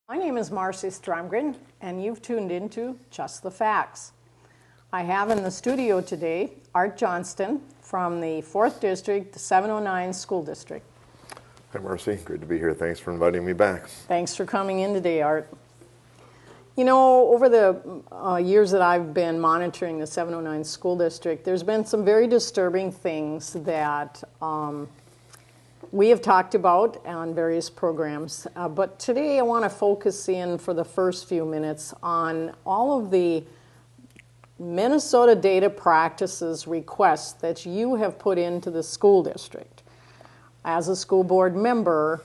My name is Marcy Stromgren, and you've tuned into Just the Facts. I have in the studio today Art Johnston from the 4th District, the 709 School District. Hi, Marcy. Great to be here. Thanks for inviting me back. Thanks for coming in today, Art. You know, over the years that I've been monitoring the 709 School District, there's been some very disturbing things that we have talked about on various programs, but today I want to focus in for the first few minutes on all of the Minnesota data practices requests that you have put into the school district. As a school board member,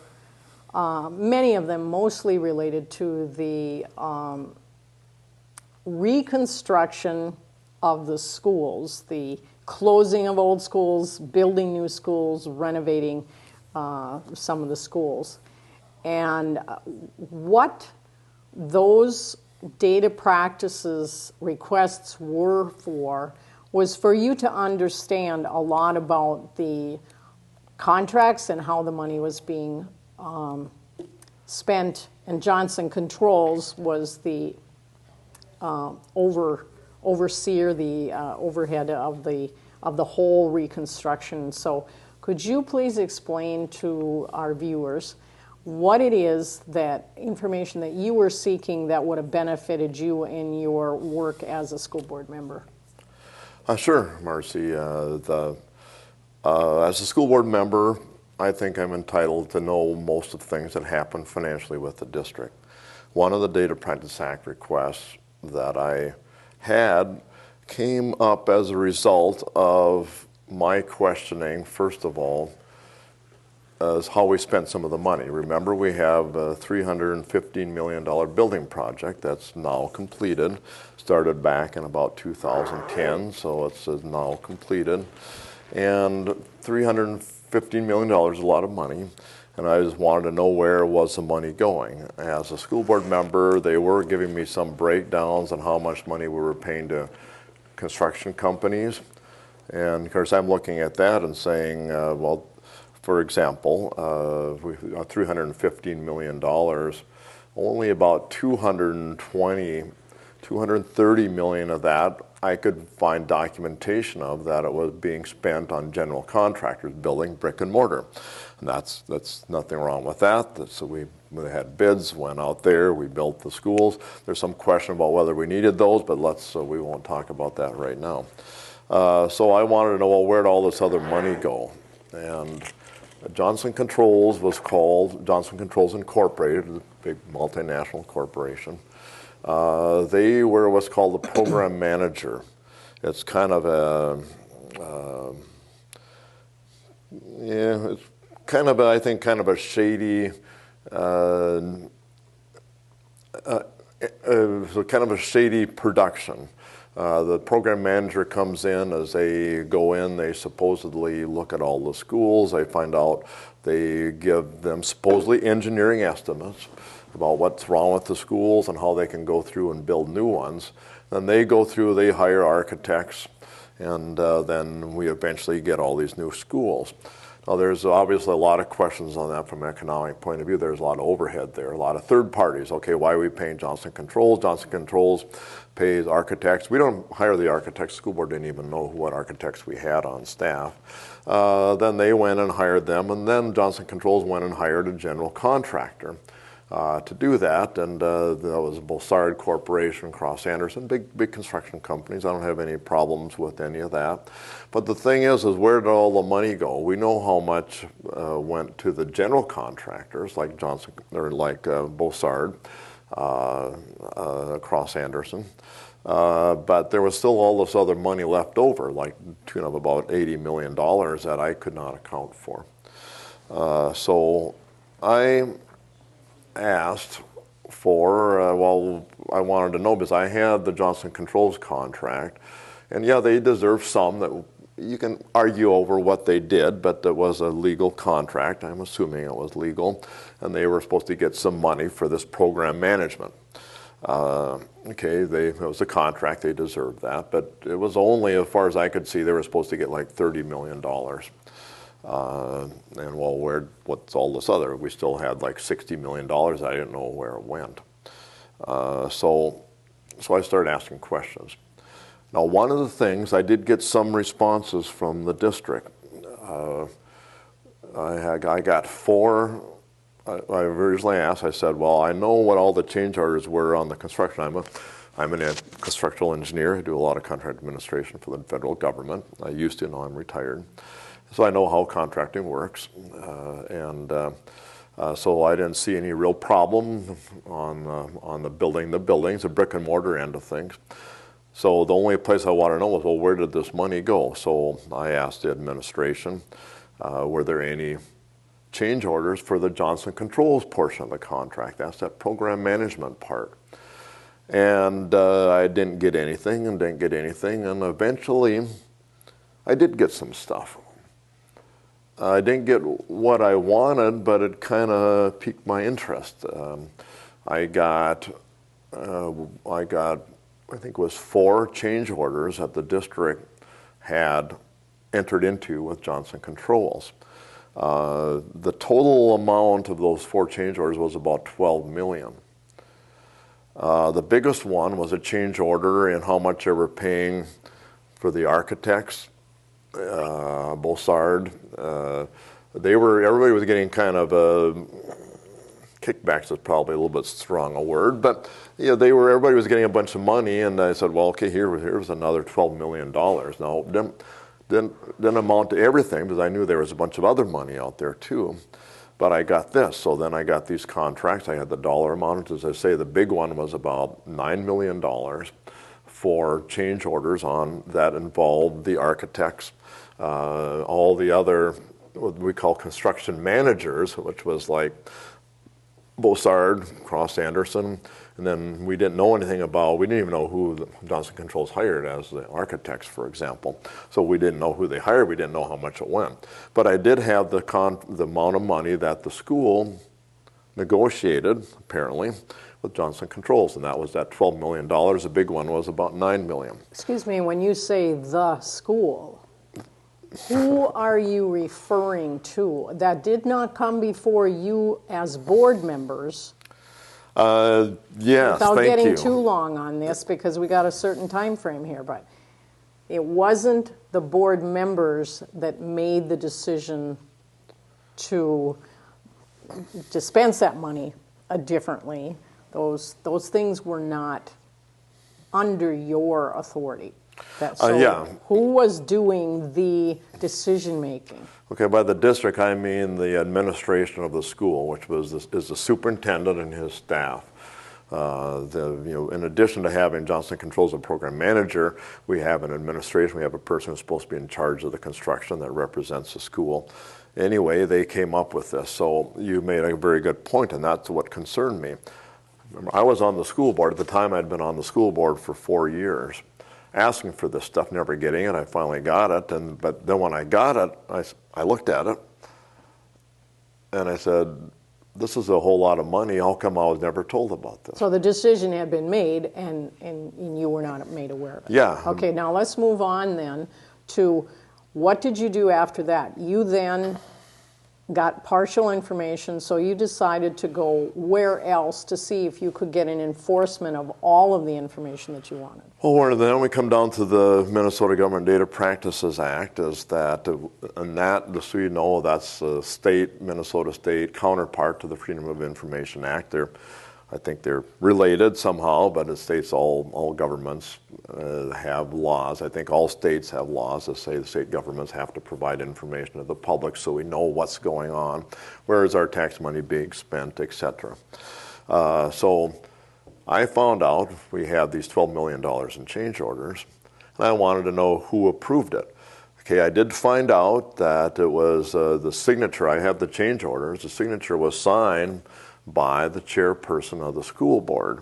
many of them mostly related to the reconstruction of the schools, the closing of old schools, building new schools, renovating some of the schools. And what those data practices requests were for was for you to understand a lot about the contracts and how the money was being spent. And Johnson Controls was the overseer, the overhead of the whole reconstruction. So could you please explain to our viewers what it is, that information that you were seeking that would have benefited you in your work as a school board member? Sure, Marcy. As a school board member, I think I'm entitled to know most of the things that happen financially with the district. One of the Data Practice Act requests that I had came up as a result of my questioning, first of all, is how we spent some of the money. Remember, we have a $315 million building project that's now completed, started back in about 2010, so it's now completed. And $315 million is a lot of money, and I just wanted to know where was the money going. As a school board member, they were giving me some breakdowns on how much money we were paying to construction companies. And of course, I'm looking at that and saying, well, for example, $315 million, only about 230 million of that I could find documentation of that it was being spent on general contractors building brick and mortar. And that's nothing wrong with that. So we had bids, went out there, we built the schools. There's some question about whether we needed those, but we won't talk about that right now. So I wanted to know, well, where'd all this other money go? And Johnson Controls was called, Johnson Controls Incorporated, a big multinational corporation. They were what's called the program manager. It's kind of I think kind of a shady, kind of a shady production. The program manager comes in. As they go in, they supposedly look at all the schools. They find out, they give them supposedly engineering estimates about what's wrong with the schools and how they can go through and build new ones. Then they go through, they hire architects, and then we eventually get all these new schools. Now, there's obviously a lot of questions on that from an economic point of view. There's a lot of overhead there, a lot of third parties. Okay, why are we paying Johnson Controls? Johnson Controls pays architects. We don't hire the architects. School board didn't even know what architects we had on staff. Then they went and hired them, and then Johnson Controls went and hired a general contractor to do that, and that was Bossard Corporation, Cross Anderson, big construction companies. I don't have any problems with any of that. But the thing is where did all the money go? We know how much went to the general contractors like Johnson or like Bossard, Cross Anderson. But there was still all this other money left over, like tune of about $80 million that I could not account for. So I asked for, I wanted to know because I had the Johnson Controls contract, and yeah, they deserve some. That you can argue over what they did, but it was a legal contract. I'm assuming it was legal, and they were supposed to get some money for this program management. Okay, it was a contract, they deserved that, but it was only, as far as I could see, they were supposed to get like $30 million. And well, what's all this other? We still had like $60 million. I didn't know where it went. So I started asking questions. Now, one of the things, I did get some responses from the district. I got four. I originally asked, I said, well, I know what all the change orders were on the construction. I'm a constructional engineer. I do a lot of contract administration for the federal government. I used to, now I'm retired. So I know how contracting works. So I didn't see any real problem on the buildings, the brick and mortar end of things. So the only place I want to know was, well, where did this money go? So I asked the administration, were there any change orders for the Johnson Controls portion of the contract? That's that program management part. And I didn't get anything and didn't get anything. And eventually, I did get some stuff. I didn't get what I wanted, but it kind of piqued my interest. I got, I think it was 4 change orders that the district had entered into with Johnson Controls. The total amount of those 4 change orders was about $12 million. The biggest one was a change order in how much they were paying for the architects, Bossard. Everybody was getting kind of kickbacks is probably a little bit strong a word, but you know, everybody was getting a bunch of money, and I said, well, okay, here's another $12 million. Now, didn't amount to everything, because I knew there was a bunch of other money out there too. But I got this, so then I got these contracts. I had the dollar amount. As I say, the big one was about $9 million for change orders on that involved the architects, all the other, what we call construction managers, which was like Bossard, Cross Anderson, and then we didn't know anything about, we didn't even know who Johnson Controls hired as the architects, for example. So we didn't know who they hired, we didn't know how much it went. But I did have the amount of money that the school negotiated, apparently, with Johnson Controls, and that was that $12 million. The big one was about $9 million. Excuse me, when you say the school, who are you referring to? That did not come before you as board members. Yes, Without thank getting you. too long on this, because we got a certain time frame here, but it wasn't the board members that made the decision to dispense that money differently. Those things were not under your authority. Yeah. Who was doing the decision making? Okay, by the district I mean the administration of the school, which is the superintendent and his staff. In addition to having Johnson Controls as a program manager, we have an administration. We have a person who's supposed to be in charge of the construction that represents the school. Anyway, they came up with this. So you made a very good point, and that's what concerned me. Remember, I was on the school board. At the time, I'd been on the school board for 4 years, asking for this stuff, never getting it. I finally got it, but then when I got it, I looked at it, and I said, this is a whole lot of money. How come I was never told about this? So the decision had been made, and you were not made aware of it. Yeah. Okay, now let's move on then to what did you do after that? You then got partial information, so you decided to go where else to see if you could get an enforcement of all of the information that you wanted. Well, then we come down to the Minnesota Government Data Practices Act, is that, and that, just so you know, that's a Minnesota state counterpart to the Freedom of Information Act. I think they're related somehow, but it states all governments have laws. I think all states have laws that say the state governments have to provide information to the public so we know what's going on, where is our tax money being spent, etc. So I found out we had these $12 million in change orders, and I wanted to know who approved it. Okay, I did find out that it was the signature. I have the change orders. The signature was signed by the chairperson of the school board,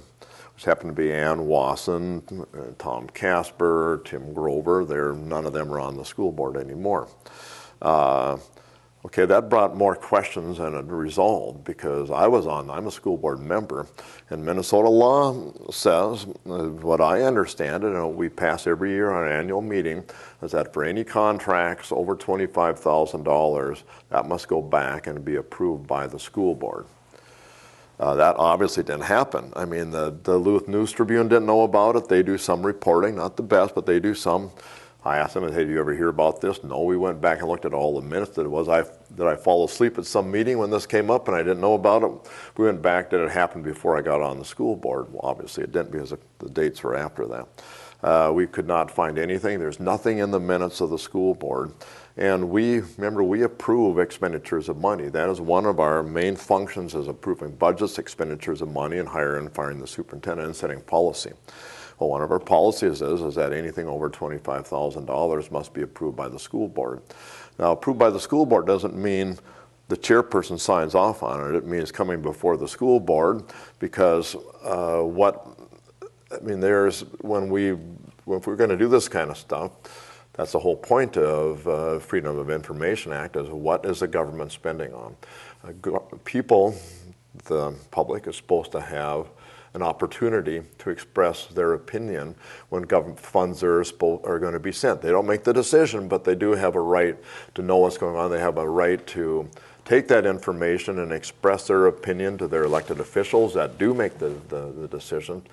which happened to be Ann Wasson, Tom Casper, Tim Grover. None of them are on the school board anymore. Okay, that brought more questions than it resolved because I'm a school board member, and Minnesota law says, what I understand, and what we pass every year on an annual meeting, is that for any contracts over $25,000, that must go back and be approved by the school board. That obviously didn't happen. I mean, the Duluth News Tribune didn't know about it. They do some reporting, not the best, but they do some. I asked them, hey, do you ever hear about this? No, we went back and looked at all the minutes. Did I fall asleep at some meeting when this came up and I didn't know about it? We went back, did it happen before I got on the school board? Well, obviously it didn't because the dates were after that. We could not find anything. There's nothing in the minutes of the school board. And we approve expenditures of money. That is one of our main functions, is approving budgets, expenditures of money, and hiring and firing the superintendent and setting policy. Well, one of our policies is that anything over $25,000 must be approved by the school board. Now, approved by the school board doesn't mean the chairperson signs off on it. It means coming before the school board because if we're going to do this kind of stuff, that's the whole point of Freedom of Information Act, is what is the government spending on? People, the public, is supposed to have an opportunity to express their opinion when government funds are going to be sent. They don't make the decision, but they do have a right to know what's going on. They have a right to take that information and express their opinion to their elected officials that do make the decision.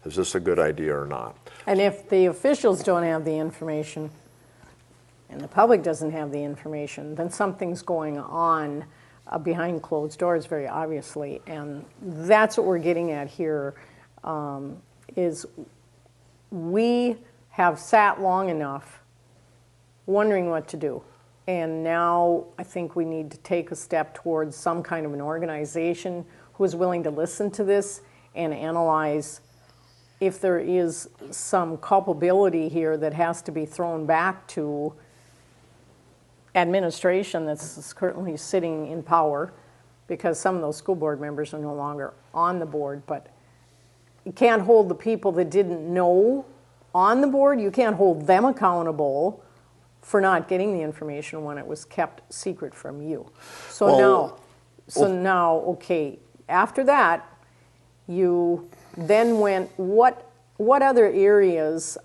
Is this a good idea or not? And if the officials don't have the information and the public doesn't have the information, then something's going on behind closed doors, very obviously. And that's what we're getting at here, is we have sat long enough wondering what to do. And now I think we need to take a step towards some kind of an organization who is willing to listen to this and analyze if there is some culpability here that has to be thrown back to administration that's currently sitting in power, because some of those school board members are no longer on the board. But you can't hold the people that didn't know on the board, you can't hold them accountable for not getting the information when it was kept secret from you. So now, okay, after that, you then went, what other areas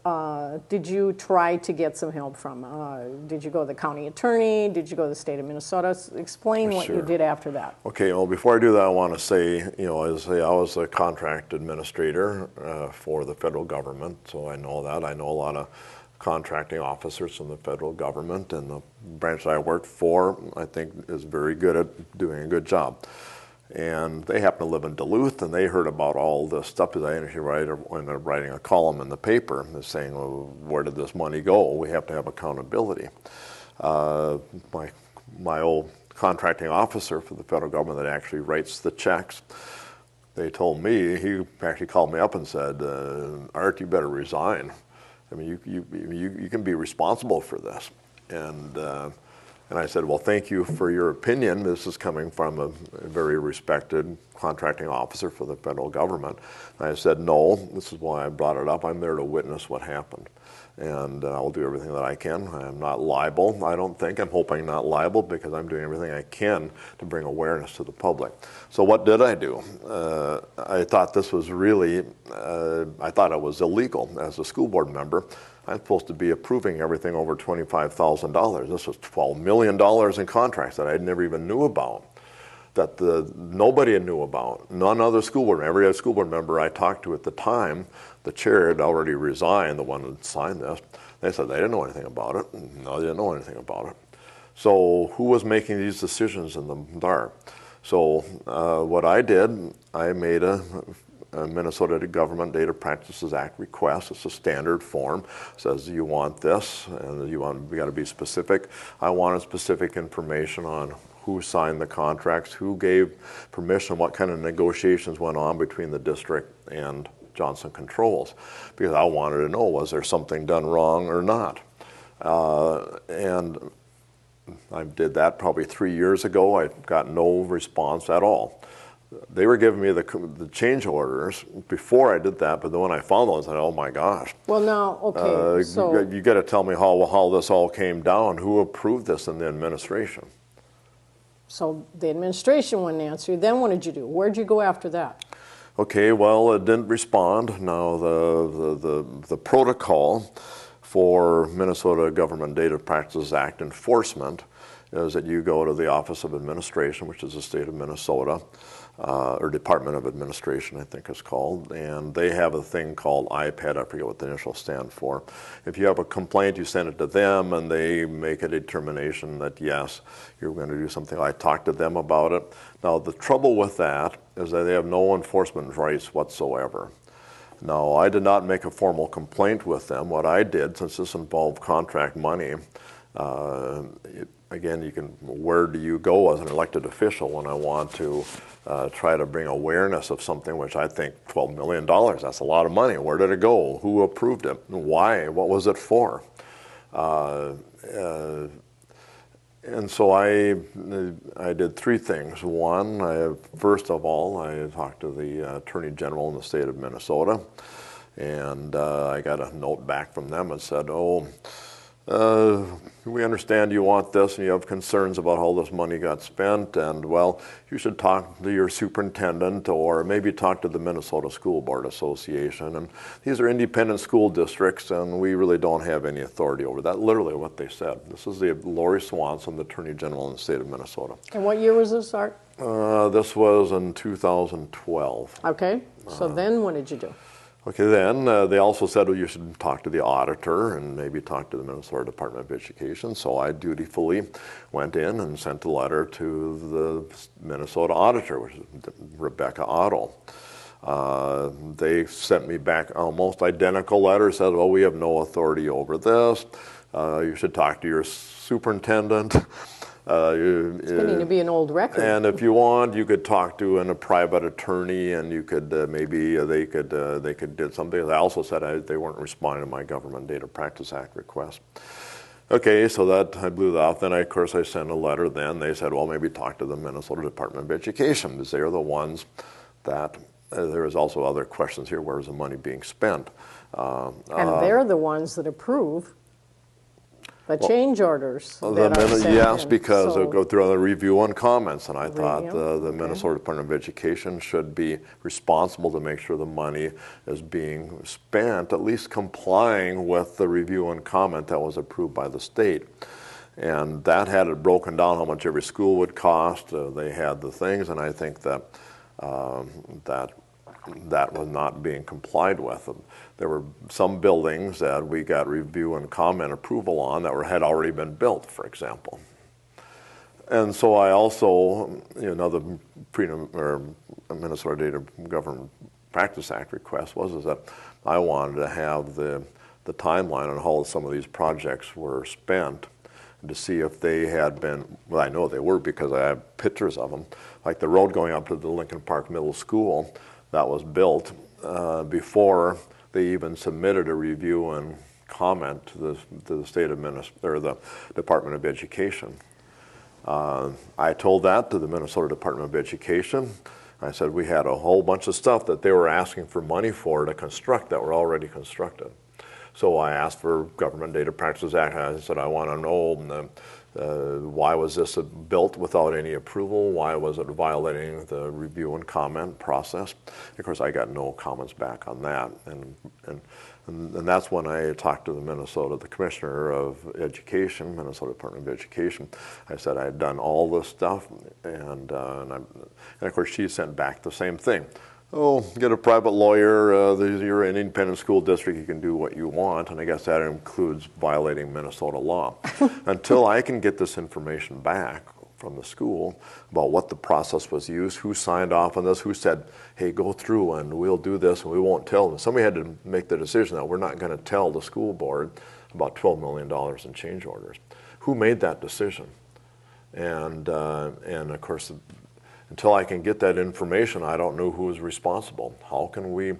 did you try to get some help from? Did you go to the county attorney? Did you go to the state of Minnesota? Explain what you did after that. Okay, well, before I do that, I want to say, I was a contract administrator for the federal government, so I know that. I know a lot of contracting officers from the federal government, and the branch that I worked for, I think, is very good at doing a good job. And they happen to live in Duluth, and they heard about all this stuff because I actually ended up writing a column in the paper saying, well, where did this money go? We have to have accountability. My old contracting officer for the federal government that actually writes the checks, they told me, he actually called me up and said, Art, you better resign. I mean, you can be responsible for this. And I said, well, thank you for your opinion. This is coming from a very respected contracting officer for the federal government. And I said, no, this is why I brought it up. I'm there to witness what happened. And I'll do everything that I can. I'm not liable, I don't think. I'm hoping not liable because I'm doing everything I can to bring awareness to the public. So what did I do? I thought this was really, I thought it was illegal as a school board member. I'm supposed to be approving everything over $25,000. This was $12 million in contracts that I never even knew about, that nobody knew about. None other school board member, every school board member I talked to at the time, the chair had already resigned, the one that signed this. They said they didn't know anything about it. No, they didn't know anything about it. So who was making these decisions in the dark? So what I did, I made a Minnesota Government Data Practices Act request. It's a standard form. It says you want this, and we got to be specific. I wanted specific information on who signed the contracts, who gave permission, what kind of negotiations went on between the district and Johnson Controls, because I wanted to know, was there something done wrong or not? And I did that probably 3 years ago. I got no response at all. They were giving me the change orders before I did that, but then when I found those, I said, oh my gosh. Well, now, okay, so you got to tell me how this all came down. Who approved this in the administration? So the administration wouldn't answer you. Then what did you do? Where'd you go after that? Okay, well, it didn't respond. Now, the protocol for Minnesota Government Data Practices Act enforcement is that you go to the Office of Administration, which is the state of Minnesota, or Department of Administration, I think it's called, and they have a thing called IPAD. I forget what the initials stand for. If you have a complaint, you send it to them, and they make a determination that, yes, you're going to do something. I talked to them about it. Now, the trouble with that is that they have no enforcement rights whatsoever. Now, I did not make a formal complaint with them. What I did, since this involved contract money, again, where do you go as an elected official when I want to try to bring awareness of something which I think $12 million, that's a lot of money. Where did it go? Who approved it? Why? What was it for? And so I did three things. One, first of all, I talked to the Attorney General in the state of Minnesota, and I got a note back from them and said, we understand you want this and you have concerns about how this money got spent, and well, you should talk to your superintendent or maybe talk to the Minnesota School Board Association. And these are independent school districts and we really don't have any authority over that. Literally what they said. This is the Lori Swanson, the Attorney General in the state of Minnesota. And what year was this, Art? This was in 2012. Okay, so then what did you do? Okay, then they also said, well, you should talk to the auditor and maybe talk to the Minnesota Department of Education. So I dutifully went in and sent a letter to the Minnesota auditor, which is Rebecca Otto. They sent me back almost identical letter, said, well, we have no authority over this. You should talk to your superintendent. It's getting to be an old record. And if you want, you could talk to a private attorney, and you could maybe they could do something. They also said they weren't responding to my Government Data Practice Act request. Okay, so that I blew that off. Then of course I sent a letter. Then they said, well, maybe talk to the Minnesota Department of Education, because they are the ones that. There is also other questions here. Where is the money being spent? And they're the ones that approve the change orders that are sent yes, in. because So- they'll go through the review and comments, and I thought Review, the Minnesota Department of Education should be responsible to make sure the money is being spent, at least complying with the review and comment that was approved by the state. And that had it broken down how much every school would cost. They had the things, and I think that that was not being complied with. There were some buildings that we got review and comment approval on that had already been built, for example. And so I also, another Minnesota Data Government Practice Act request was that I wanted to have the timeline on how some of these projects were spent, to see if they had been, well, I know they were because I have pictures of them, like the road going up to the Lincoln Park Middle School that was built before they even submitted a review and comment to the state of Minnesota, or the Department of Education. I told that to the Minnesota Department of Education. I said we had a whole bunch of stuff that they were asking for money for to construct that were already constructed. So I asked for Government Data Practices Act. I said I want to know why was this built without any approval? Why was it violating the review and comment process? Of course, I got no comments back on that, and that's when I talked to the Commissioner of Education, Minnesota Department of Education. I said I had done all this stuff, and of course she sent back the same thing. Oh, get a private lawyer, you're an independent school district, you can do what you want, and I guess that includes violating Minnesota law. Until I can get this information back from the school about what the process was used, who signed off on this, who said, hey, go through and we'll do this and we won't tell them. Somebody had to make the decision that we're not going to tell the school board about $12 million in change orders. Who made that decision? And of course, until I can get that information, I don't know who is responsible. How can we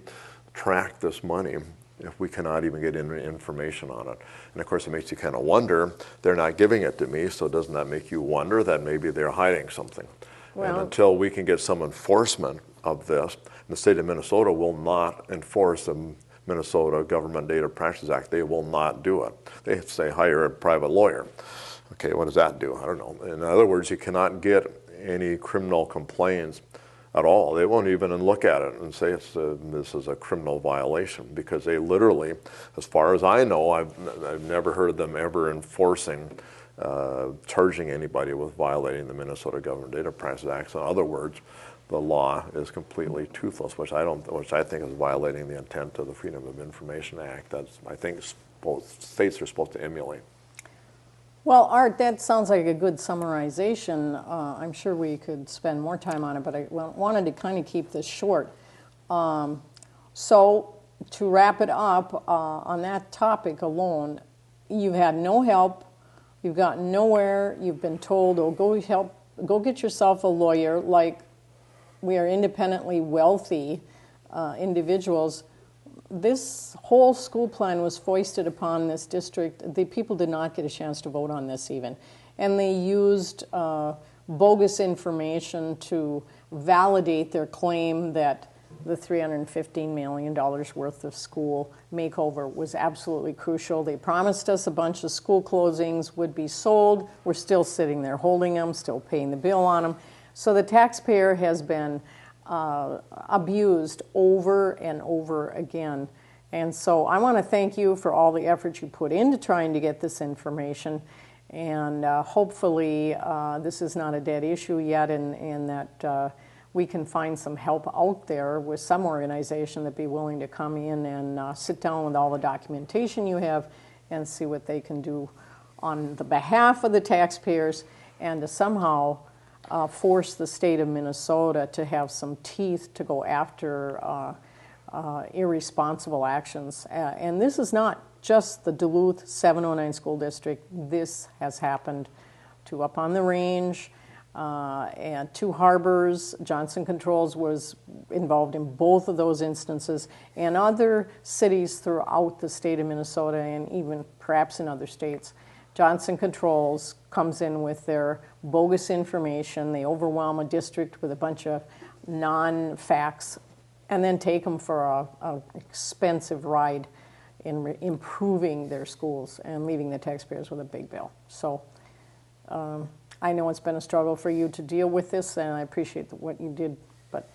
track this money if we cannot even get information on it? And of course, it makes you kind of wonder, they're not giving it to me, so doesn't that make you wonder that maybe they're hiding something? Well, and until we can get some enforcement of this, the state of Minnesota will not enforce the Minnesota Government Data Practices Act. They will not do it. They say hire a private lawyer. Okay, what does that do? I don't know. In other words, you cannot get any criminal complaints at all. They won't even look at it and say this is a criminal violation, because they literally, as far as I know, I've never heard of them ever enforcing, charging anybody with violating the Minnesota Government Data Privacy Act. In other words, the law is completely toothless, which I think is violating the intent of the Freedom of Information Act. That's, I think, both states are supposed to emulate. Well, Art, that sounds like a good summarization. I'm sure we could spend more time on it, but I wanted to kind of keep this short. So to wrap it up, on that topic alone, you've had no help, you've gotten nowhere, you've been told, oh, go get yourself a lawyer. Like, we are independently wealthy individuals. This whole school plan was foisted upon this district. The people did not get a chance to vote on this even. And they used bogus information to validate their claim that the $315 million worth of school makeover was absolutely crucial. They promised us a bunch of school closings would be sold. We're still sitting there holding them, still paying the bill on them. So the taxpayer has been abused over and over again. And so I want to thank you for all the effort you put into trying to get this information. And hopefully this is not a dead issue yet, and that we can find some help out there with some organization that'd be willing to come in and sit down with all the documentation you have and see what they can do on the behalf of the taxpayers, and to somehow force the state of Minnesota to have some teeth to go after irresponsible actions. And this is not just the Duluth 709 school district. This has happened to Up on the Range and to Harbors. Johnson Controls was involved in both of those instances, and other cities throughout the state of Minnesota, and even perhaps in other states. Johnson Controls comes in with their bogus information. They overwhelm a district with a bunch of non-facts and then take them for an expensive ride in improving their schools and leaving the taxpayers with a big bill. So I know it's been a struggle for you to deal with this, and I appreciate what you did, but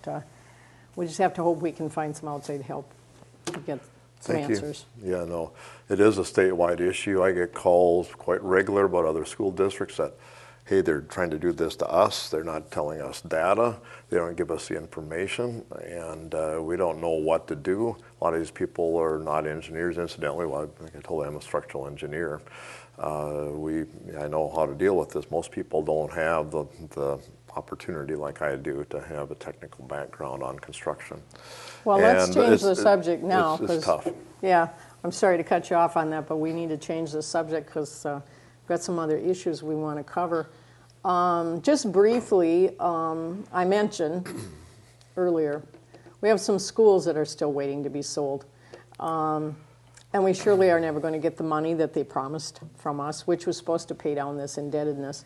we just have to hope we can find some outside help to get some answers. Yeah, no, it is a statewide issue. I get calls quite regular about other school districts that, hey, they're trying to do this to us. They're not telling us data. They don't give us the information, and we don't know what to do. A lot of these people are not engineers, incidentally. Well, like I told you, I'm a structural engineer. I know how to deal with this. Most people don't have the opportunity like I do to have a technical background on construction. Well, let's change the subject now. It's tough. Yeah, I'm sorry to cut you off on that, but we need to change the subject because we've got some other issues we want to cover. Just briefly, I mentioned earlier, we have some schools that are still waiting to be sold. And we surely are never going to get the money that they promised from us, which was supposed to pay down this indebtedness.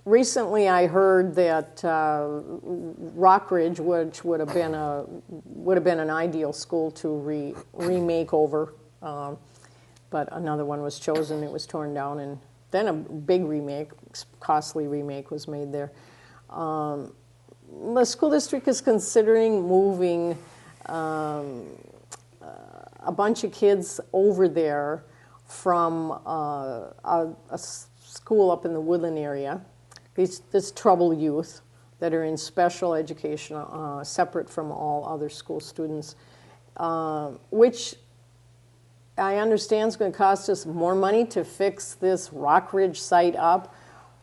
Recently, I heard that Rockridge, which would have been an ideal school to remake over, but another one was chosen. It was torn down, and then a big remake, costly remake, was made there. The school district is considering moving a bunch of kids over there from a school up in the Woodland area. This troubled youth that are in special education, separate from all other school students, which I understand is going to cost us more money to fix this Rockridge site up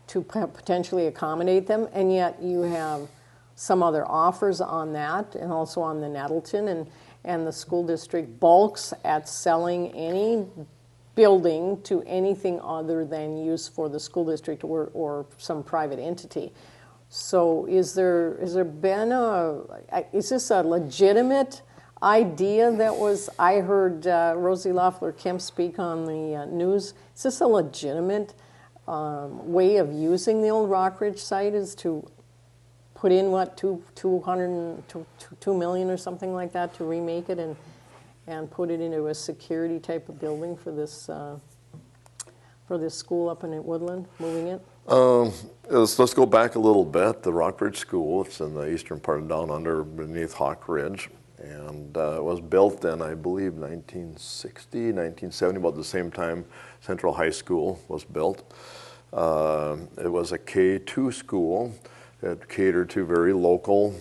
to potentially accommodate them, and yet you have some other offers on that, and also on the Nettleton, and the school district balks at selling any building to anything other than use for the school district or some private entity. So is this a legitimate idea that was, I heard Rosie Loeffler Kemp speak on the news. Is this a legitimate way of using the old Rockridge site, is to put in what, $2 million or something like that to remake it and put it into a security type of building for this school up in Woodland, moving it? Let's go back a little bit. The Rockridge School, it's in the eastern part of Down Under beneath Hawk Ridge. And it was built in, I believe, 1960, 1970, about the same time Central High School was built. It was a K-2 school. It catered to very local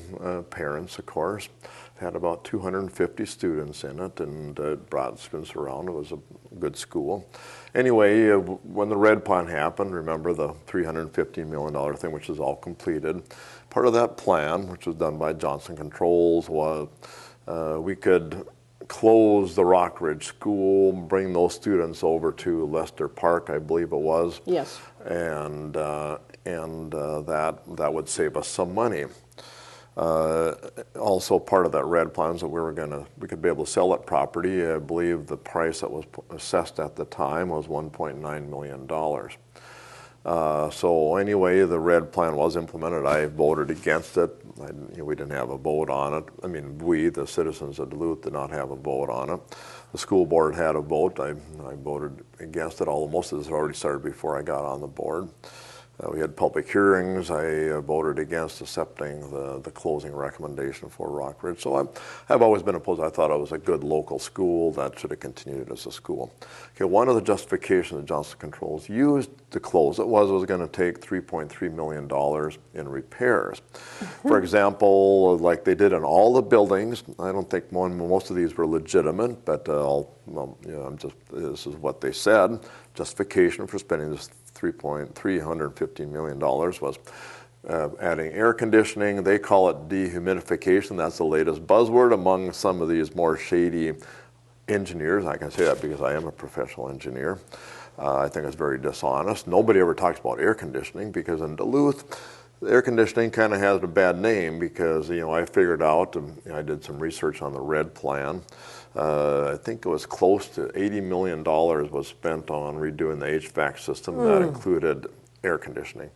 parents, of course. It had about 250 students in it, and it brought students around. It was a good school. Anyway, when the Red Plan happened, remember the $315 million thing, which is all completed. Part of that plan, which was done by Johnson Controls, was we could close the Rockridge School, bring those students over to Lester Park, I believe it was. Yes. And that would save us some money. Also, part of that Red Plan is that we could be able to sell that property. I believe the price that was assessed at the time was $1.9 million. So anyway, the Red Plan was implemented. I voted against it. We didn't have a vote on it. I mean, we, the citizens of Duluth, did not have a vote on it. The school board had a vote. I voted against it, although most of this had already started before I got on the board. We had public hearings. I voted against accepting the closing recommendation for Rockridge. So I've always been opposed. I thought it was a good local school that should have continued as a school. Okay, one of the justifications that Johnson Controls used to close it was going to take $3.3 million in repairs. For example, like they did in all the buildings. I don't think most of these were legitimate, but this is what they said. Justification for spending this $350 million was adding air conditioning. They call it dehumidification. That's the latest buzzword among some of these more shady engineers. I can say that because I am a professional engineer. I think it's very dishonest. Nobody ever talks about air conditioning because in Duluth, air conditioning kind of has a bad name because, I figured out, I did some research on the Red Plan. I think it was close to $80 million was spent on redoing the HVAC system. That included air conditioning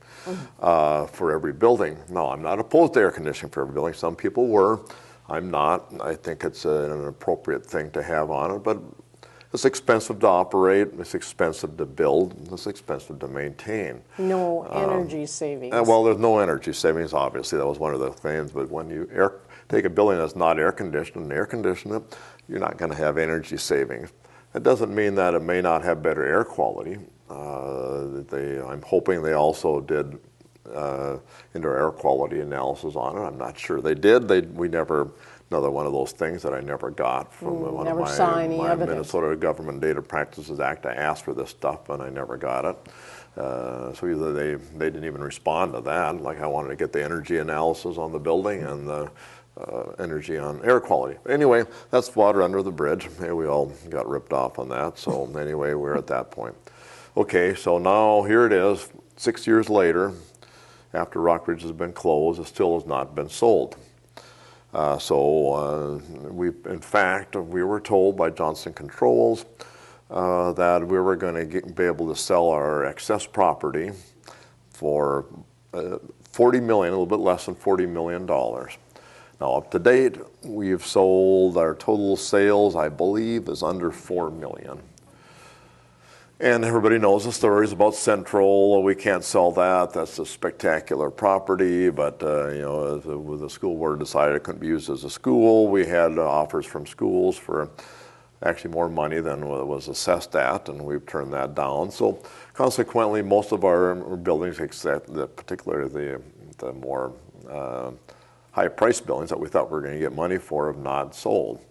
for every building. Now, I'm not opposed to air conditioning for every building. Some people were. I'm not. I think it's an appropriate thing to have on it, but it's expensive to operate, it's expensive to build, it's expensive to maintain. No energy savings. Well, there's no energy savings, obviously. That was one of the things. But when you take a building that's not air conditioned and air condition it, you're not going to have energy savings. That doesn't mean that it may not have better air quality. I'm hoping they also did indoor air quality analysis on it. I'm not sure they did. Another one of those things that I never got from one of my Minnesota Government Data Practices Act. I asked for this stuff, and I never got it. So either they didn't even respond to that. Like I wanted to get the energy analysis on the building and the energy on air quality. Anyway, that's water under the bridge. Hey, we all got ripped off on that. So anyway, we're at that point. Okay, so now here it is, 6 years later, after Rockridge has been closed, it still has not been sold. In fact, we were told by Johnson Controls that we were going to be able to sell our excess property for $40 million, a little bit less than $40 million. Now, up to date, we've sold our total sales, I believe, is under $4 million. And everybody knows the stories about Central. We can't sell that. That's a spectacular property. But the school board decided it couldn't be used as a school. We had offers from schools for actually more money than what it was assessed at, and we've turned that down. So consequently, most of our buildings, except particularly the more high-priced buildings that we thought we were going to get money for, have not sold.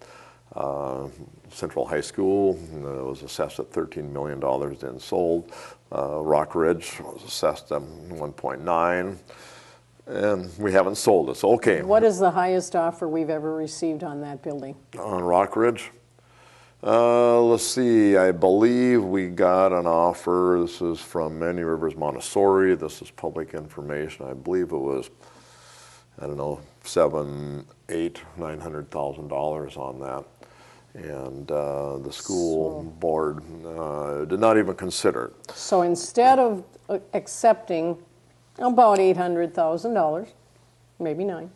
Central High School was assessed at $13 million, then sold. Rockridge was assessed at $1.9, and we haven't sold it. So okay. What is the highest offer we've ever received on that building? On Rockridge? Let's see. I believe we got an offer. This is from Many Rivers Montessori. This is public information. I believe it was, I don't know, $700,000, $800,000, $900,000 on that. And the school board did not even consider it. So instead of accepting about $800,000, maybe $9,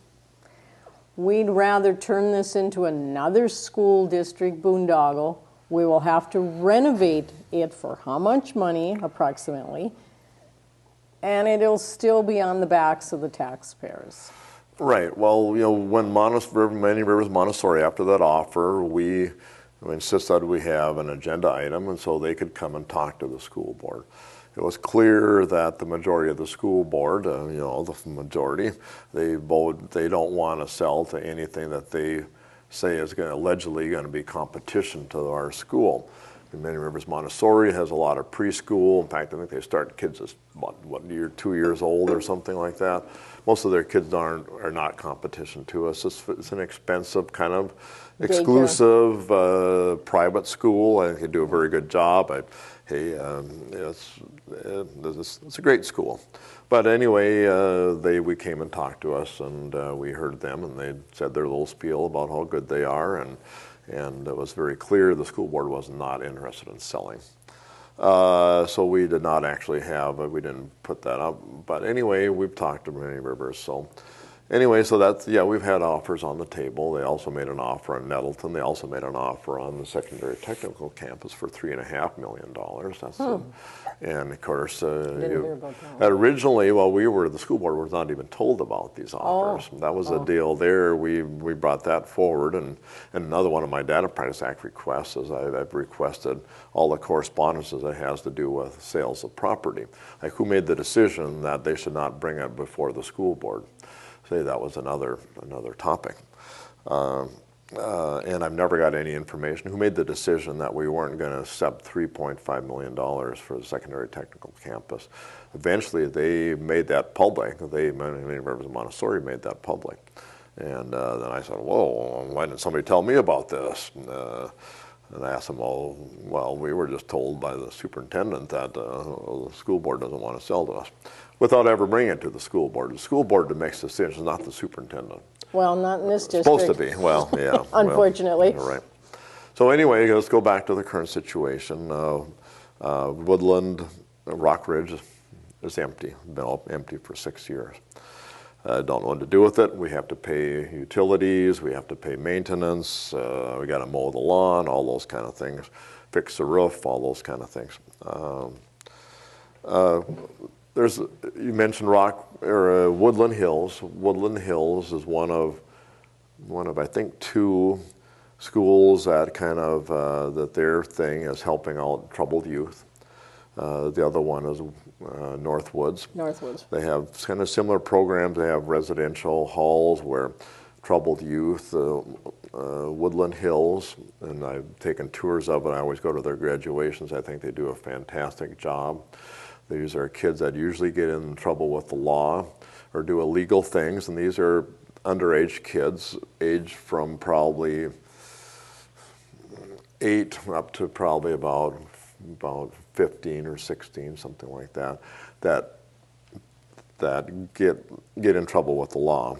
we'd rather turn this into another school district boondoggle. We will have to renovate it for how much money, approximately? And it'll still be on the backs of the taxpayers. Right. Well, when Many Rivers Montessori, after that offer, we insisted we have an agenda item, and so they could come and talk to the school board. It was clear that the majority of the school board, the majority, they don't want to sell to anything that they say is allegedly going to be competition to our school. Many Rivers Montessori has a lot of preschool. In fact, I think they start kids as 2 years old or something like that. Most of their kids are not competition to us. It's an expensive kind of exclusive private school. I think they do a very good job. It's a great school. But anyway, we came and talked to us, and we heard them, and they said their little spiel about how good they are, and it was very clear the school board was not interested in selling. So we did not actually we didn't put that up. But anyway, we've talked to Many Rivers. So anyway, we've had offers on the table. They also made an offer on Nettleton. They also made an offer on the secondary technical campus for $3.5 million. And of course, Didn't hear about that. originally, the school board was not even told about these offers. That was a deal there. We brought that forward, and another one of my Data Practice Act requests is I've requested all the correspondences that has to do with sales of property. Like who made the decision that they should not bring it before the school board? Say that was another topic. And I've never got any information. Who made the decision that we weren't going to accept $3.5 million for the secondary technical campus? Eventually, they made that public. Many Rivers Montessori made that public. And then I said, whoa, why didn't somebody tell me about this? And I asked them, well, we were just told by the superintendent that the school board doesn't want to sell to us, without ever bringing it to the school board. The school board that makes decisions, not the superintendent. Well, not in this district. Supposed to be. Well, yeah. Unfortunately. Well, right. So anyway, let's go back to the current situation. Woodland, Rock Ridge is empty. Been empty for 6 years. Don't know what to do with it. We have to pay utilities. We have to pay maintenance. We got to mow the lawn, all those kind of things. Fix the roof, all those kind of things. You mentioned Woodland Hills. Woodland Hills is one of I think 2 schools that that their thing is helping out troubled youth. The other one is Northwoods. Northwoods. They have kind of similar programs. They have residential halls where troubled youth, Woodland Hills, and I've taken tours of it. I always go to their graduations. I think they do a fantastic job. These are kids that usually get in trouble with the law or do illegal things, and these are underage kids, aged from probably 8 up to probably about 15 or 16, something like that, that get in trouble with the law.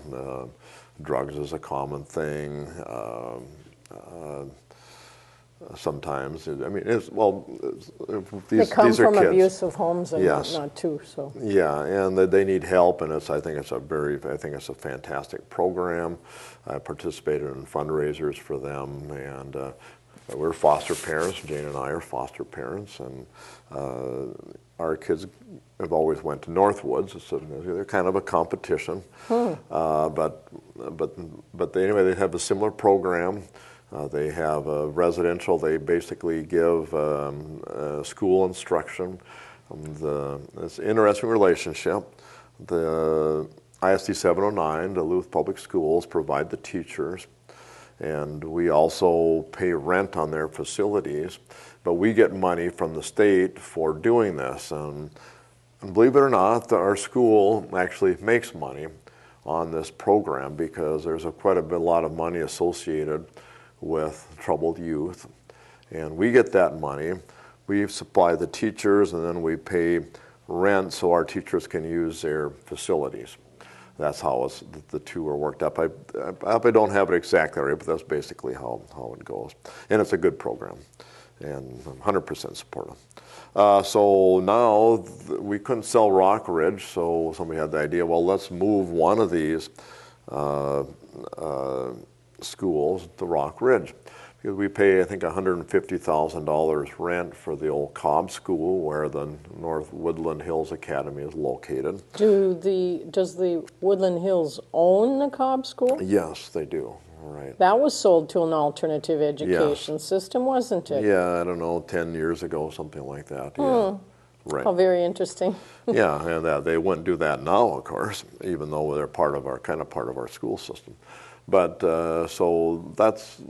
Drugs is a common thing. Sometimes, these They come these are from kids. abusive homes and Yes. whatnot too. So Yeah, and they need help, and I think it's a fantastic program. I participated in fundraisers for them, and we're foster parents. Jane and I are foster parents, and our kids have always went to Northwoods, so they're kind of a competition. But anyway, they have a similar program. They have a residential. They basically give school instruction. It's an interesting relationship. The ISD 709, Duluth Public Schools, provide the teachers, and we also pay rent on their facilities, but we get money from the state for doing this. And believe it or not, our school actually makes money on this program because there's quite a lot of money associated with troubled youth, and we get that money. We supply the teachers, and then we pay rent so our teachers can use their facilities. That's how the two are worked up. I don't have it exactly right, but that's basically how it goes. And it's a good program, and I'm 100% supportive. So now we couldn't sell Rock Ridge, so somebody had the idea, well, let's move one of these schools to Rock Ridge. because we pay, I think, $150,000 rent for the old Cobb School where the North Woodland Hills Academy is located. Does the Woodland Hills own the Cobb School? Yes, they do. Right. That was sold to an alternative education system, wasn't it? Yeah, I don't know, 10 years ago, something like that. Yeah. Right. Oh, very interesting. Yeah, and they wouldn't do that now, of course, even though they're part of our school system. But so that's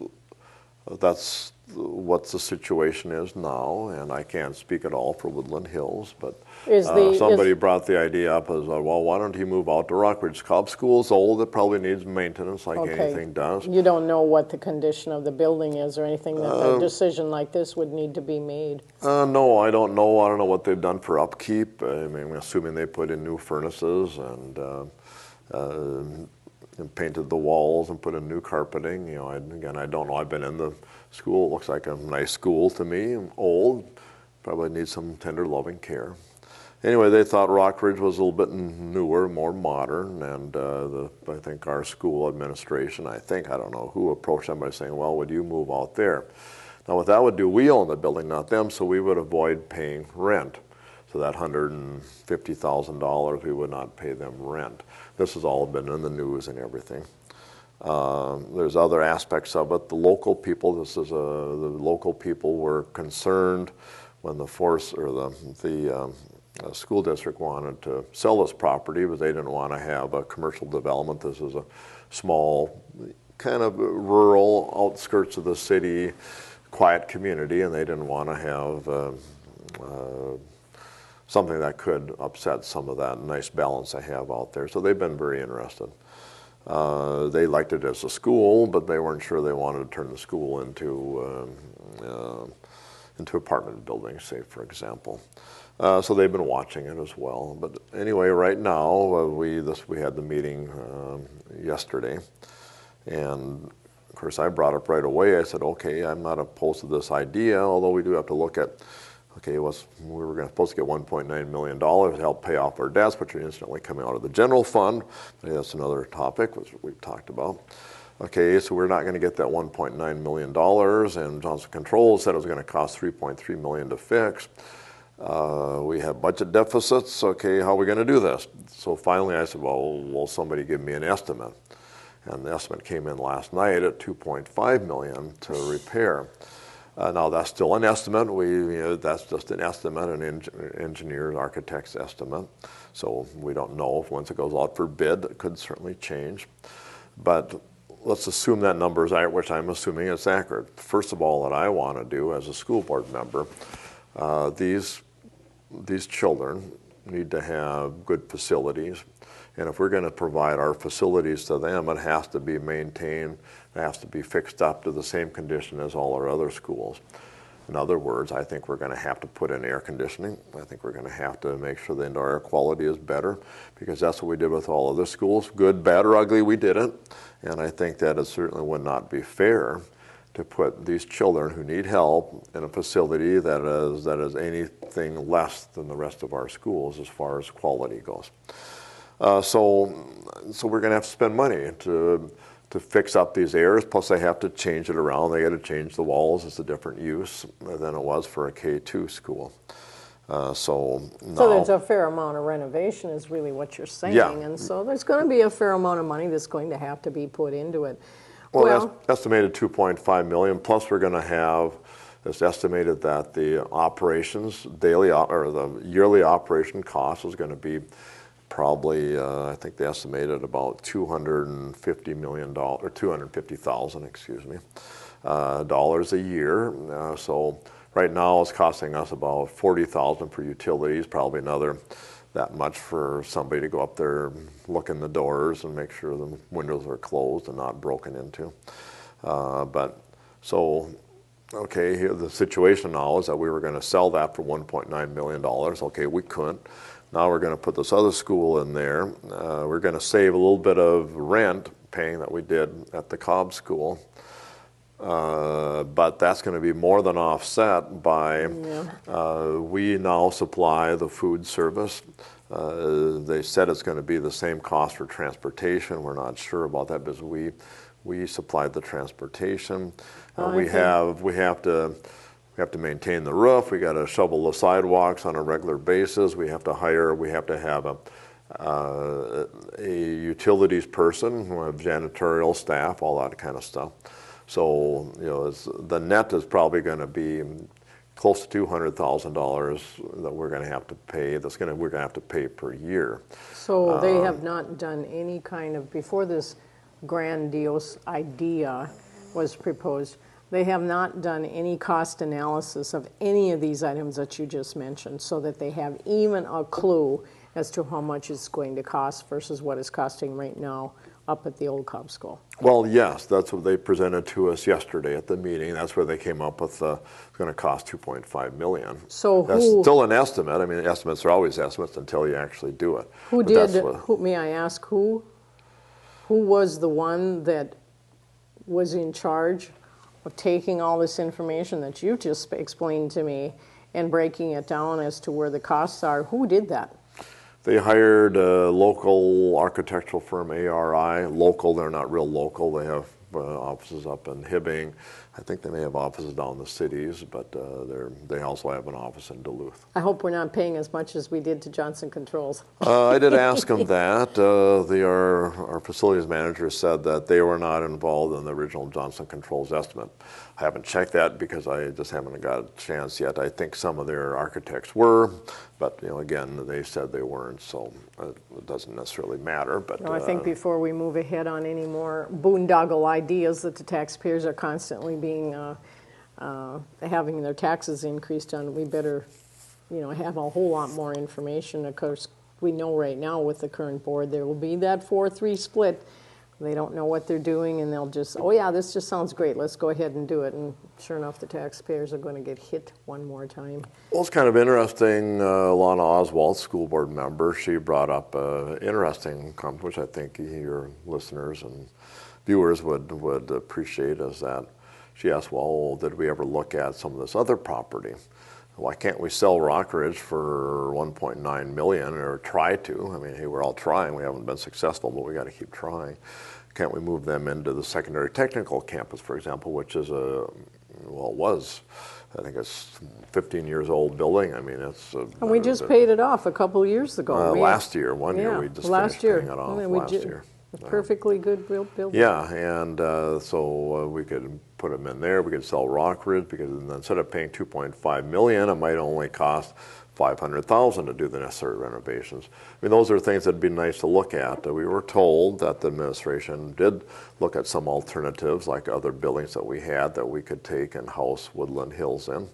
what the situation is now, and I can't speak at all for Woodland Hills, but somebody brought the idea up as, well, why don't you move out to Rockridge? Cobb School's old, it probably needs maintenance like anything does. You don't know what the condition of the building is or anything that a decision like this would need to be made? No, I don't know. I don't know what they've done for upkeep. I mean, I'm assuming they put in new furnaces and painted the walls and put in new carpeting. You know, again, I don't know. I've been in the school. It looks like a nice school to me. Old, probably needs some tender, loving care. Anyway, they thought Rockridge was a little bit newer, more modern, and I think our school administration, I don't know who approached them by saying, well, would you move out there? Now, what that would do, we own the building, not them, so we would avoid paying rent. So that $150,000, we would not pay them rent. This has all been in the news and everything. There's other aspects of it. The local people, the local people were concerned when the school district wanted to sell this property, but they didn't want to have a commercial development. This is a small, kind of rural outskirts of the city, quiet community, and they didn't want to have something that could upset some of that nice balance they have out there. So they've been very interested. They liked it as a school, but they weren't sure they wanted to turn the school into apartment buildings, say, for example. So they've been watching it as well. But anyway, right now, we had the meeting yesterday, and of course I brought up right away. I said, okay, I'm not opposed to this idea, although we do have to look at, okay, we were supposed to get $1.9 million to help pay off our debts, which are instantly coming out of the general fund. That's another topic, which we've talked about. Okay, so we're not going to get that $1.9 million, and Johnson Controls said it was going to cost $3.3 million to fix. We have budget deficits. Okay, how are we going to do this? So finally I said, well, will somebody give me an estimate? And the estimate came in last night at $2.5 million to repair. Now that's still an estimate. That's just an estimate, an engineer's, architect's estimate. So we don't know if once it goes out for bid, it could certainly change. But let's assume that number is accurate, which I'm assuming it's accurate. First of all, what I want to do as a school board member, these children need to have good facilities. And if we're going to provide our facilities to them, it has to be maintained, it has to be fixed up to the same condition as all our other schools. In other words, I think we're going to have to put in air conditioning. I think we're going to have to make sure the indoor air quality is better, because that's what we did with all other schools. Good, bad, or ugly, we did it. And I think that it certainly would not be fair to put these children who need help in a facility that is anything less than the rest of our schools as far as quality goes. So we're going to have to spend money to fix up these areas. Plus, they have to change it around. They got to change the walls. It's a different use than it was for a K-2 school. So there's a fair amount of renovation, is really what you're saying. Yeah. And so there's going to be a fair amount of money that's going to have to be put into it. Well, estimated $2.5 million. Plus, we're going to have. It's estimated that the the yearly operation cost is going to be probably, I think they estimated about $250 million, or $250,000, excuse me, dollars a year. So right now it's costing us about $40,000 for utilities, probably another that much for somebody to go up there, look in the doors and make sure the windows are closed and not broken into. Okay, here the situation now is that we were going to sell that for $1.9 million. Okay, we couldn't. Now we're going to put this other school in there. We're going to save a little bit of rent paying that we did at the Cobb School. But that's going to be more than offset by we now supply the food service. They said it's going to be the same cost for transportation. We're not sure about that because we We supplied the transportation. I We think- have to maintain the roof. We got to shovel the sidewalks on a regular basis. We have to have a utilities person, we have janitorial staff, all that kind of stuff. So, you know, the net is probably going to be close to $200,000 that we're going to have to pay. We're going to have to pay per year. So they have not done any kind of, before this grandiose idea was proposed, they have not done any cost analysis of any of these items that you just mentioned, so that they have even a clue as to how much it's going to cost versus what it's costing right now up at the old Cobb School. Well, yes, that's what they presented to us yesterday at the meeting. That's where they came up with it's going to cost $2.5 million. So that's who- still an estimate. I mean, estimates are always estimates until you actually do it. Who But that's did, what- may I ask, who was the one that was in charge of taking all this information that you just explained to me and breaking it down as to where the costs are? Who did that? They hired a local architectural firm, ARI. Local, they're not real local. They have offices up in Hibbing. I think they may have offices down in the cities, but they also have an office in Duluth. I hope we're not paying as much as we did to Johnson Controls. I did ask them that. Our facilities manager said that they were not involved in the original Johnson Controls estimate. I haven't checked that because I just haven't got a chance yet. I think some of their architects were, but you know, again, they said they weren't, so it doesn't necessarily matter. But No, I think before we move ahead on any more boondoggle ideas that the taxpayers are constantly being having their taxes increased on, we better, you know, have a whole lot more information. Of course, we know right now with the current board there will be that 4-3 split. They don't know what they're doing, and they'll just, oh yeah, this just sounds great, let's go ahead and do it. And sure enough, the taxpayers are going to get hit one more time. Well, it's kind of interesting. Lana Oswald, school board member, she brought up an interesting comment, which I think your listeners and viewers would appreciate, is that she asked, well, did we ever look at some of this other property? Why can't we sell Rockridge for $1.9 million, or try to? I mean, hey, we're all trying. We haven't been successful, but we got to keep trying. Can't we move them into the secondary technical campus, for example, which is I think it's 15 years old building. I mean, it's. And we just paid it off a couple of years ago. Last year, one year we just finished paying it off last year. A perfectly good building. Yeah, and so we could put them in there. We could sell Rockridge, because instead of paying $2.5 million, it might only cost $500,000 to do the necessary renovations. I mean, those are things that'd be nice to look at. We were told that the administration did look at some alternatives, like other buildings that we had that we could take and house Woodland Hills in,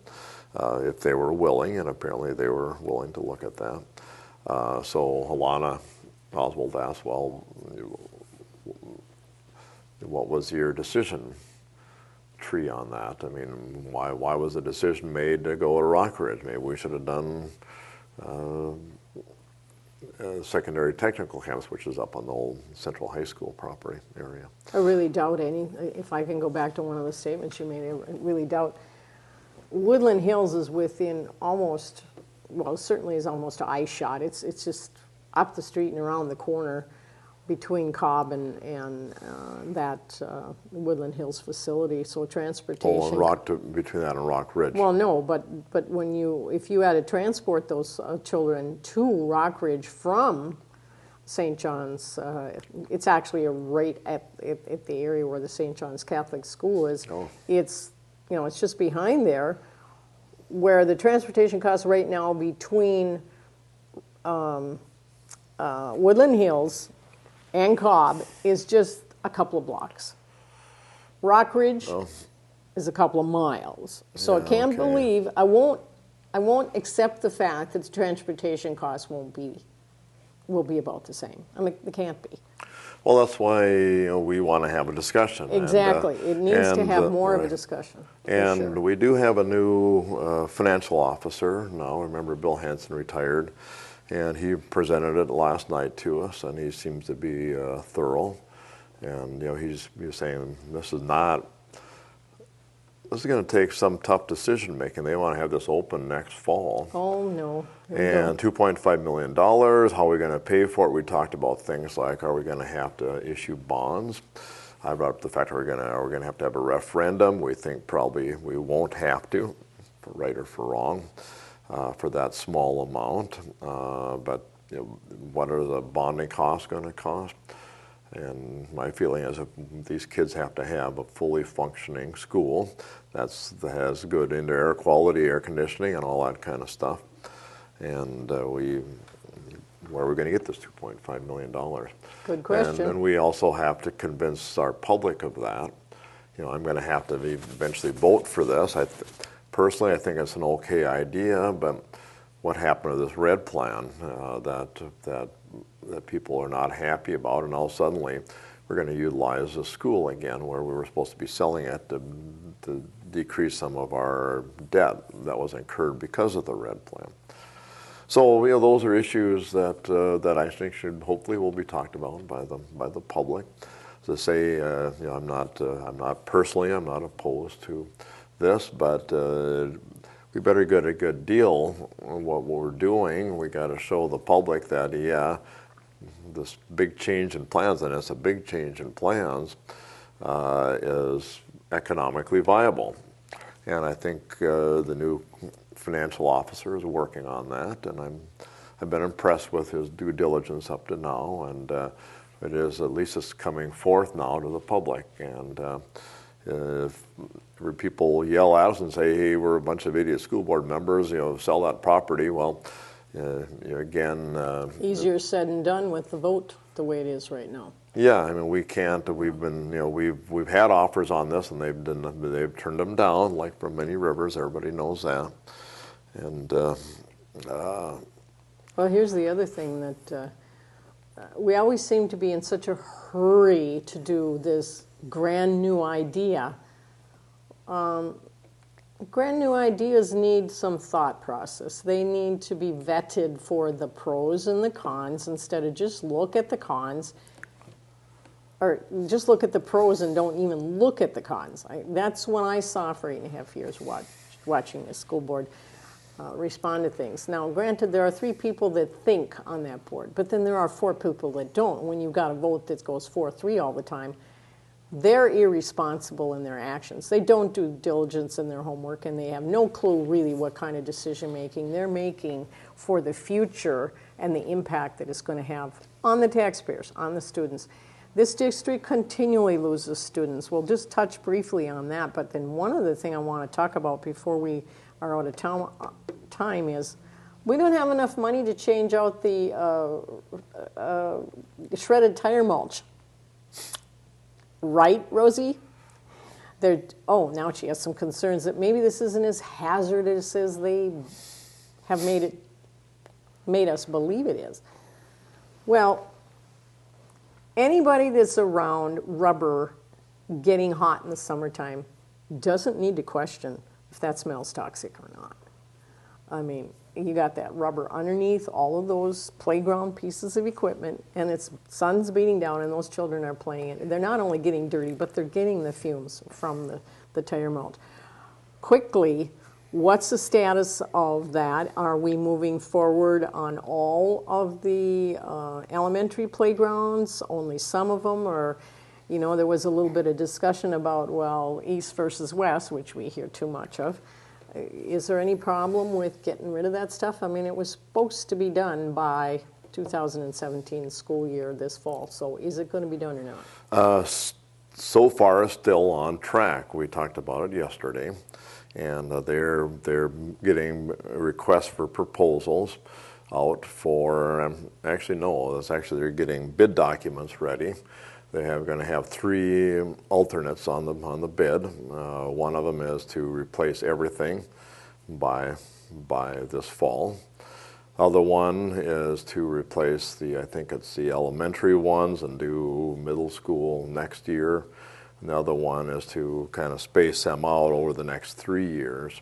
if they were willing, and apparently they were willing to look at that. So Alana Oswald asked, well, what was your decision tree on that? I mean, why was the decision made to go to Rockridge? Maybe we should have done secondary technical campus, which is up on the old Central High School property area. I really doubt if I can go back to one of the statements you made, I really doubt. Woodland Hills is within almost, well, certainly is almost an eye shot. It's just up the street and around the corner between Cobb and that Woodland Hills facility. So transportation. Between that and Rockridge. Well, no, but if you had to transport those children to Rockridge from St. John's, it's actually right at the area where the St. John's Catholic School is. Oh. It's just behind there, where the transportation costs right now between Woodland Hills and Cobb is just a couple of blocks. Rockridge is a couple of miles. So Yeah, I can't okay. believe, I won't accept the fact that the transportation costs will be about the same. I mean, it can't be. Well, that's why we want to have a discussion. Exactly. It needs to have more of a right. discussion. for And sure. we do have a new financial officer now. Remember, Bill Hanson retired, and he presented it last night to us, and he seems to be thorough. And he was saying this is going to take some tough decision making. They want to have this open next fall. Oh, no. And $2.5 million, how are we going to pay for it? We talked about things like, are we going to have to issue bonds? I brought up the fact that we're gonna have to have a referendum. We think probably we won't have to, for right or for wrong, for that small amount. But you know, what are the bonding costs going to cost? And my feeling is if these kids have to have a fully functioning school that has good indoor air quality, air conditioning, and all that kind of stuff. And where are we going to get this $2.5 million? Good question. And we also have to convince our public of that. You know, I'm going to have to eventually vote for this. Personally, I think it's an okay idea, but what happened to this red plan that people are not happy about, and now suddenly we're going to utilize the school again where we were supposed to be selling it to decrease some of our debt that was incurred because of the red plan. So you know, those are issues that I think hopefully will be talked about by the public. To say, you know, I'm not opposed to this, but we better get a good deal on what we're doing. We got to show the public that this big change in plans, and it's a big change in plans, is economically viable. And I think the new financial officer is working on that, and I've been impressed with his due diligence up to now, and it is at least it's coming forth now to the public. And if people yell at us and say, "Hey, we're a bunch of idiot school board members, you know, sell that property," well, you know, again, easier said than done with the vote the way it is right now. Yeah, I mean, we can't. We've been, you know, we've had offers on this, and they've turned them down, like from many rivers. Everybody knows that. And well, here's the other thing that we always seem to be in such a hurry to do this grand new idea. Grand new ideas need some thought process. They need to be vetted for the pros and the cons instead of just look at the cons, or just look at the pros and don't even look at the cons. That's what I saw for 8.5 years watching the school board respond to things. Now, granted, there are 3 people that think on that board, but then there are 4 people that don't. When you've got a vote that goes 4-3 all the time, they're irresponsible in their actions. They don't do diligence in their homework, and they have no clue really what kind of decision making they're making for the future and the impact that it's going to have on the taxpayers, on the students. This district continually loses students. We'll just touch briefly on that, but then one other thing I want to talk about before we are out of time is we don't have enough money to change out the shredded tire mulch. Right, Rosie? Now she has some concerns that maybe this isn't as hazardous as they have made us believe it is. Well, anybody that's around rubber getting hot in the summertime doesn't need to question if that smells toxic or not. I mean, you got that rubber underneath all of those playground pieces of equipment, and it's sun's beating down, and those children are playing it. They're not only getting dirty, but they're getting the fumes from the tire mulch. Quickly, what's the status of that? Are we moving forward on all of the elementary playgrounds, only some of them, or, you know, there was a little bit of discussion about, well, east versus west, which we hear too much of. Is there any problem with getting rid of that stuff? I mean, it was supposed to be done by 2017 school year this fall, so is it going to be done or not? So far, it's still on track. We talked about it yesterday, and they're getting requests for proposals out for, actually no, they're getting bid documents ready. They're going to have 3 alternates on the bid. One of them is to replace everything by this fall. Other one is to replace I think it's the elementary ones and do middle school next year. And the other one is to kind of space them out over the next 3 years.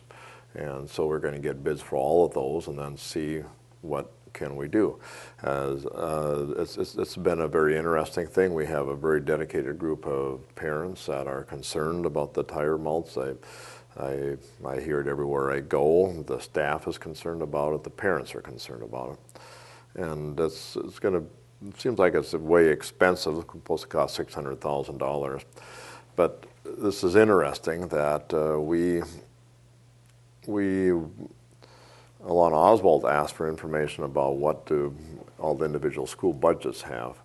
And so we're going to get bids for all of those and then see what can we do. It's been a very interesting thing. We have a very dedicated group of parents that are concerned about the tire mulch. I hear it everywhere I go. The staff is concerned about it. The parents are concerned about it. And it's going to it seems like it's way expensive. It's supposed to cost $600,000. But this is interesting that Alana Oswald asked for information about what do all the individual school budgets have.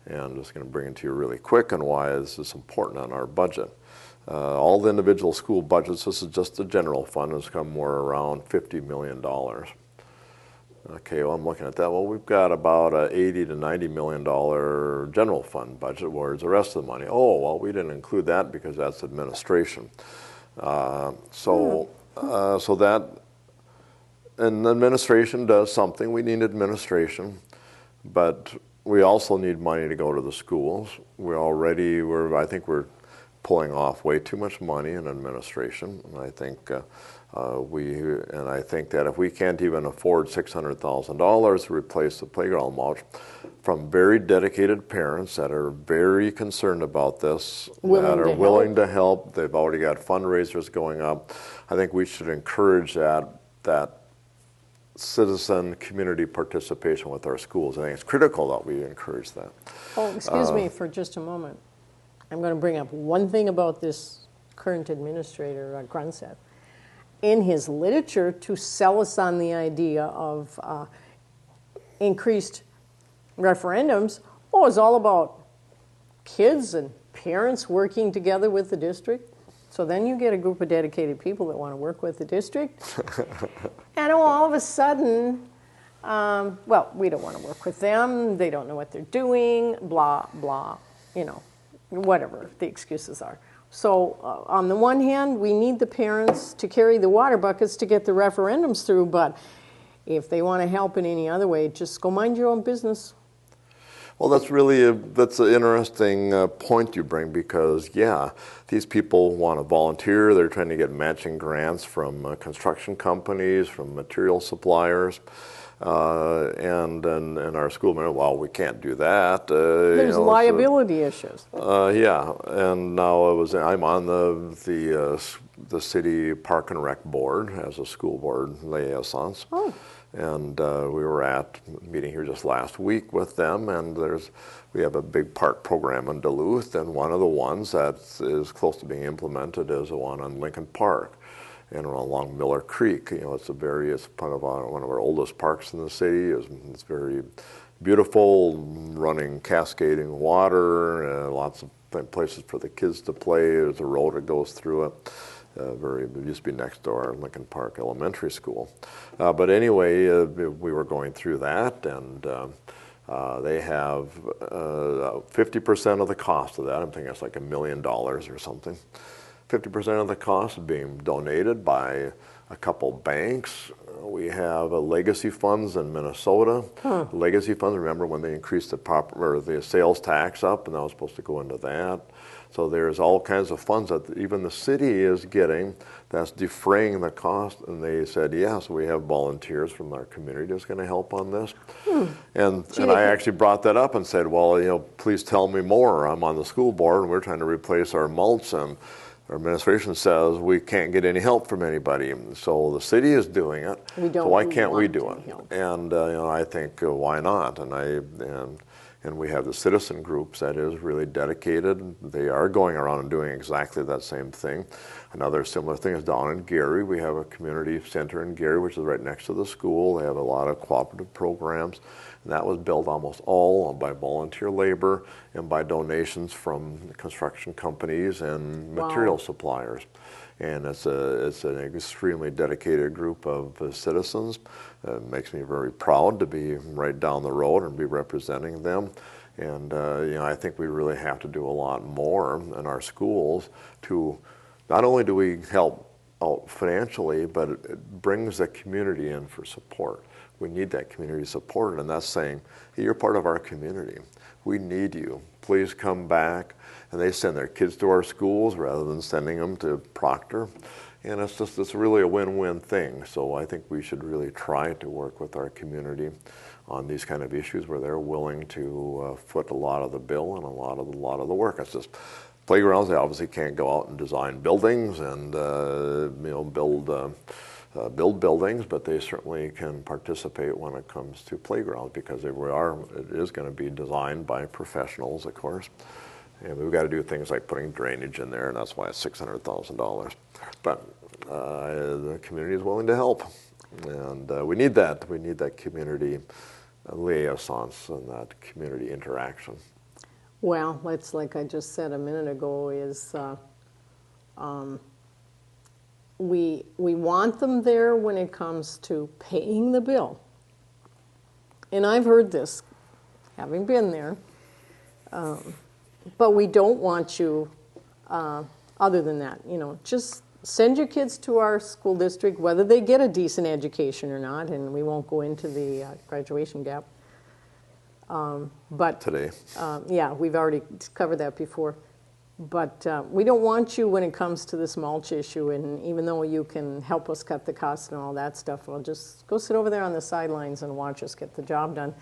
And I'm just going to bring it to you really quick and why this is important on our budget. All the individual school budgets, this is just the general fund, has come more around $50 million. Okay, well, I'm looking at that. Well, we've got about a $80 to $90 million general fund budget. Where's the rest of the money? Oh, well, we didn't include that because that's administration. So that, and administration does something. We need administration, but we also need money to go to the schools. I think we're pulling off way too much money in administration. And I think I think that if we can't even afford $600,000 to replace the playground mulch, from very dedicated parents that are very concerned about this, that are willing to help, they've already got fundraisers going up. I think we should encourage that citizen community participation with our schools. I think it's critical that we encourage that. Oh, excuse me for just a moment. I'm going to bring up one thing about this current administrator, Grunset. In his literature, to sell us on the idea of increased referendums, it's all about kids and parents working together with the district. So then you get a group of dedicated people that want to work with the district. And all of a sudden, we don't want to work with them. They don't know what they're doing, blah, blah, whatever the excuses are. So on the one hand, we need the parents to carry the water buckets to get the referendums through, but if they want to help in any other way, just go mind your own business. Well, that's an interesting point you bring because, these people want to volunteer. They're trying to get matching grants from construction companies, from material suppliers. And our school member, we can't do that. There's liability issues. And now I'm on the city park and rec board as a school board liaison. Oh. And we were at a meeting here just last week with them, and we have a big park program in Duluth, and one of the ones that is close to being implemented is the one on Lincoln Park and along Miller Creek. It's part of one of our oldest parks in the city. It's very beautiful, running cascading water, lots of places for the kids to play. There's a road that goes through it. It used to be next to our Lincoln Park Elementary School. But anyway, we were going through that, and they have 50% of the cost of that. I'm thinking it's like $1 million or something. 50% of the cost is being donated by a couple banks. We have legacy funds in Minnesota. Legacy funds, remember when they increased the sales tax up, and that was supposed to go into that. So there's all kinds of funds that even the city is getting that's defraying the cost. And they said, so we have volunteers from our community that's going to help on this. And I actually brought that up and said, please tell me more. I'm on the school board, and we're trying to replace our mulch, and our administration says we can't get any help from anybody. So the city is doing it. So why can't we do it? And I think why not? And we have the citizen groups that is really dedicated. They are going around and doing exactly that same thing. Another similar thing is down in Gary. We have a community center in Gary, which is right next to the school. They have a lot of cooperative programs. And that was built almost all by volunteer labor and by donations from construction companies and material suppliers. And it's an extremely dedicated group of citizens. It makes me very proud to be right down the road and be representing them. And I think we really have to do a lot more in our schools to not only do we help out financially, but it brings the community in for support. We need that community support, and that's saying, hey, you're part of our community. We need you. Please come back. And they send their kids to our schools rather than sending them to Proctor. And it's really a win-win thing. So I think we should really try to work with our community on these kind of issues where they're willing to foot a lot of the bill and a lot of the work. It's just playgrounds. They obviously can't go out and design buildings and build build buildings, but they certainly can participate when it comes to playgrounds, because it is going to be designed by professionals, of course. And we've got to do things like putting drainage in there, and that's why it's $600,000. But the community is willing to help, and we need that. We need that community liaisons and that community interaction. Well, it's like I just said a minute ago, is we want them there when it comes to paying the bill. And I've heard this, having been there, but we don't want you, other than that, just send your kids to our school district, whether they get a decent education or not, and we won't go into the graduation gap. But Today. yeah, we've already covered that before. But we don't want you when it comes to this mulch issue, and even though you can help us cut the costs and all that stuff, well, just go sit over there on the sidelines and watch us get the job done.